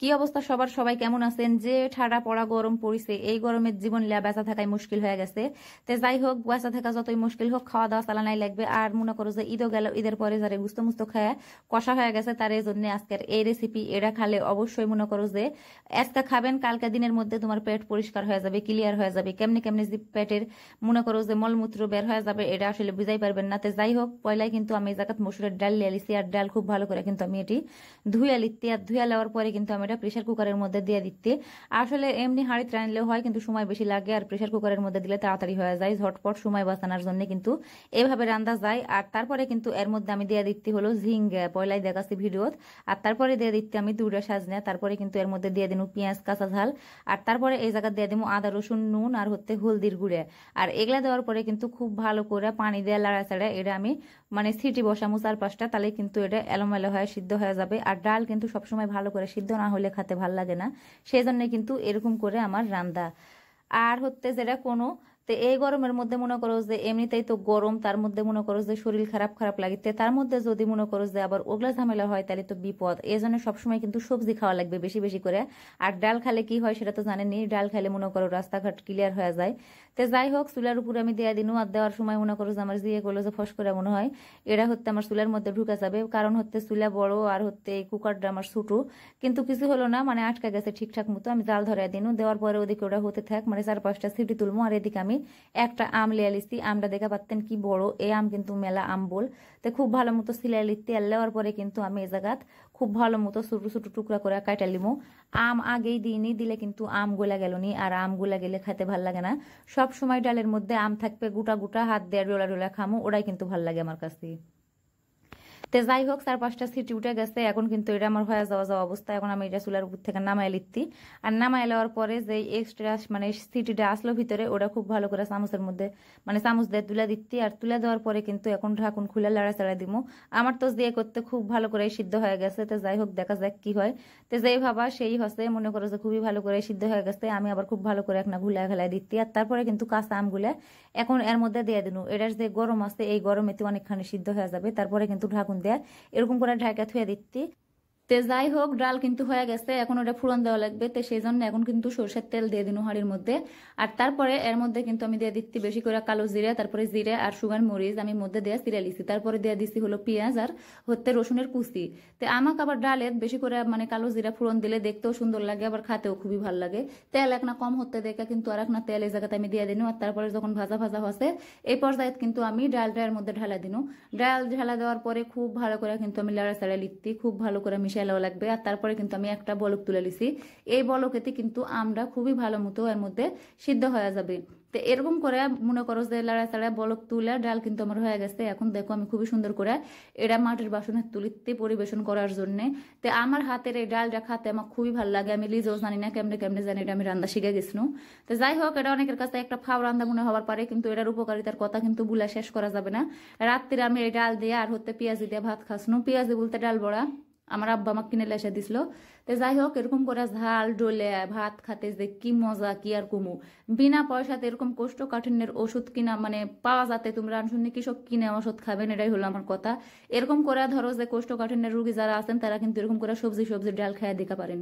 কি অবস্থা সবার, সবাই কেমন আছেন? যে ঠাড়া পড়া গরম পড়িছে, এই গরমের জীবন লিয়া বেঁচা থাকাই মুশকিল হয়ে গেছে। তে যাই হোক, বেঁচা থাকা যতই মুশকিল হোক, খাওয়া দাওয়া চালানাই লাগবে। আর মনে করো যে ঈদও গেল, ঈদের পরে যারে গুস্ত মুস্ত খায় কষা হয়ে গেছে, তার এই জন্য আজকের এই রেসিপি। এটা খালে অবশ্যই মনে করো যে আজকে খাবেন, কালকে দিনের মধ্যে তোমার পেট পরিষ্কার হয়ে যাবে, ক্লিয়ার হয়ে যাবে। কেমনে কেমনে যে পেটের মনে করো যে মলমূত্র বের হয়ে যাবে, এটা আসলে বুঝাই পারবেন না। তে যাই হোক, পয়লাই কিন্তু আমি এই জায়গাত মসুরের ডাল লিয়ে লিছি। আর ডাল খুব ভালো করে কিন্তু আমি এটি ধুয়ে লিখতে, আর ধুয়ে নেওয়ার পরে কিন্তু আমি এটা প্রেশার কুকারের মধ্যে দিয়ে দিতে। আসলে এমনি হাঁড়িতে রানলেও হয়, কিন্তু সময় বেশি লাগে। আর প্রেশার কুকারের মধ্যে দিলে তাড়াতাড়ি হয়ে যায়, ঝটপট সময় বাঁচানোর জন্য কিন্তু এভাবে রান্না যায়। আর তারপরে কিন্তু এর মধ্যে আমি দিয়ে দিতে হলো ঝিঙ্গা, পয়লাই দেখাচ্ছি ভিডিওত। আর তারপরে দিয়ে দিতে আমি দুটা সাজনা। তারপরে কিন্তু এর মধ্যে দিয়ে দিন পেঁয়াজ, কাঁচা ঝাল। আর তারপরে এই জায়গা দিয়ে দিব আদা, রসুন, নুন আর হলদির গুঁড়ে। আর এগুলা দেওয়ার পরে কিন্তু খুব ভালো করে পানি দিয়ে লাড়াচাড়া এটা আমি সিটি বসামু 4-5টা, তাহলে কিন্তু এটা এলোমেলো হয়ে সিদ্ধ হয়ে যাবে। আর ডাল কিন্তু সবসময় ভালো করে সিদ্ধ না হলে খেতে ভাল লাগে না, সেই জন্য কিন্তু এরকম করে আমার রান্দা। আর যেটা কোনো তো এই গরমের মধ্যে মনে করো যে এমনিতেই তো গরম, তার মধ্যে মনে করো যে শরীর খারাপ খারাপ লাগিতে, তার মধ্যে যদি মনে করো যে আবার ওগুলা ঝামেলা হয় তাহলে তো বিপদ। এই জন্য সবসময় কিন্তু সবজি খাওয়া লাগবে বেশি বেশি করে। আর ডাল খালে কি হয় সেটা তো জানেনই, ডাল খাইলে মনে করো রাস্তাঘাট ক্লিয়ার হয়ে যায়। তো যাই হোক, চুলার উপরে আমি দিয়ে দিনু। আর দেওয়ার সময় মনে করো যে আমার জিয়ে করলো যে ফস করে মনে হয় এটা আমার চুলার মধ্যে ঢুকে যাবে, কারণ চুলা বড় আর এই কুকারটা আমার ছোটো। কিন্তু কিছু হলো না, আটকা গেছে ঠিকঠাক মতো। আমি জাল ধরাই দিনু, দেওয়ার পরে ওদিকে ওটা হতে থাক, 4-5টা সিটি তুলবো। আর এদিকে আমি একটা আম লিয়া লিছি। আমটা দেখা পাচ্ছেন কি বড়, এই আম কিন্তু মেলা আম বল। তো খুব ভালো মতো সিলাই লিখতে লেওয়ার পরে কিন্তু আমি এই জায়গাত খুব ভালো মতো ছোট ছোট টুকরা করে কাটা লিমু। আম আগেই দিইনি, দিলে কিন্তু আম গোলা গেল নি, আর আম গোলা গেলে খেতে ভাল লাগে না। সব সময় ডালের মধ্যে আম থাকবে, গোটা গোটা হাত দিয়ে ডোলা ডোলা খামু, ওরাই কিন্তু ভাল লাগে আমার কাছে। তো যাই হোক, 4-5টা সিটি উঠে গেছে, এখন কিন্তু এটা আমার হয়ে যাওয়া যাওয়া অবস্থা। এখন আমি এটা চুলার উপর থেকে নামাই লিখতি। আর নামাই লওয়ার পরে যে এক্সট্রা সিটিটা আসলো ভিতরে, ওটা খুব ভালো করে চামচের মধ্যে চামচ দিয়ে তুলে দিচ্ছি। আর তুলে দেওয়ার পরে কিন্তু এখন ঢাকুন খুলে লাড়াচাড়া দিব। আমার তো দিয়ে করতে খুব ভালো করে সিদ্ধ হয়ে গেছে। তো যাই হোক, দেখা যাক কি হয়। তো যেই ভাবা সেই হচ্ছে, মনে করো যে খুবই ভালো করে সিদ্ধ হয়ে গেছে। আমি আবার খুব ভালো করে একটা ঘুলা ঘেলাই দিচ্ছি। আর তারপরে কিন্তু কাঁচা আমগুলা এখন এর মধ্যে দিয়ে দিন। এটার যে গরম আছে, এই গরমেতে অনেকখানি সিদ্ধ হয়ে যাবে। তারপরে কিন্তু ঢাকুন দেয়া এরকম করে ঢাকা থুয়ে দিচ্ছি। তে যাই হোক, ডাল কিন্তু হয়ে গেছে, এখন ওটা ফুরন দেওয়া লাগবে। তো সেই জন্য এখন কিন্তু সরষের তেল দিয়ে দিন হাঁড়ির মধ্যে। আর তারপরে এর মধ্যে কিন্তু আমি দিয়ে দিচ্ছি বেশি করে কালো জিরে, তারপরে জিরে আর শুকনো মরিচ আমি মধ্যে দিয়ে চিড়ে লিছি। তারপরে দিয়ে দিচ্ছি হলো পেঁয়াজ আর রসুনের কুচি। তো আমাকে আবার ডালে বেশি করে কালো জিরা ফুরন দিলে দেখতেও সুন্দর লাগে, আবার খাতেও খুবই ভালো লাগে। তেল এক না কম হতে দেখে কিন্তু আর এক না তেল এই জায়গাতে আমি দিয়ে দিন। আর তারপরে যখন ভাজা ভাজা হচ্ছে, এই পর্যায়ে কিন্তু আমি ডালটার মধ্যে ঢালা দিন। ডাল ঢালা দেওয়ার পরে খুব ভালো করে কিন্তু আমি লাড়াচাড়া লিখতি, খুব ভালো করে মিশাই লওয়া লাগবে। আর তারপরে কিন্তু আমি একটা বলক তুলে লিছি। এই বলকেতে কিন্তু আমটা খুবই ভালো মতো এর মধ্যে সিদ্ধ হয়ে যাবে। তো এরকম করে মনে করো যে লাড়াচাড়া বলক তুলে ডাল কিন্তু আমার হয়ে গেছে। এখন দেখো আমি খুবই সুন্দর করে এটা মাটির বাসনে তুলিতে পরিবেশন করার জন্য। তো আমার হাতের এই ডালটা খাতে আমার খুবই ভালো লাগে। আমি লিজেও জানি না কেমনে কেমনে জানি, এটা আমি রান্না শিখে গেছিলাম। তো যাই হোক, এটা অনেকের কাছে একটা ফাও রান্না মনে হওয়ার পারে, কিন্তু এটার উপকারিতার কথা কিন্তু বুলা শেষ করা যাবে না। রাত্রিরে আমি এই ডাল দিয়ে আর পেঁয়াজি দিয়ে ভাত খাসনো। পেঁয়াজি বলতে ডাল বড়া, আমার আব্বা আমাকে কিনে লেসে দিছিল। তো যাই হোক, এরকম করে ঝাল ডলে ভাত খাতে যে কি মজা, কি আর কমু। বিনা পয়সাতে এরকম কোষ্ঠকাঠিন্যের ওষুধ কিনা পাওয়া যাতে তোমরা শুনে কৃষক কিনে ওষুধ খাবেন, এটাই হলো আমার কথা। এরকম করে ধরো যে কোষ্ঠকাঠিন্যের রোগী যারা আছেন, তারা কিন্তু এরকম করে সবজি সবজি ডাল খেয়ে দিতে পারেন।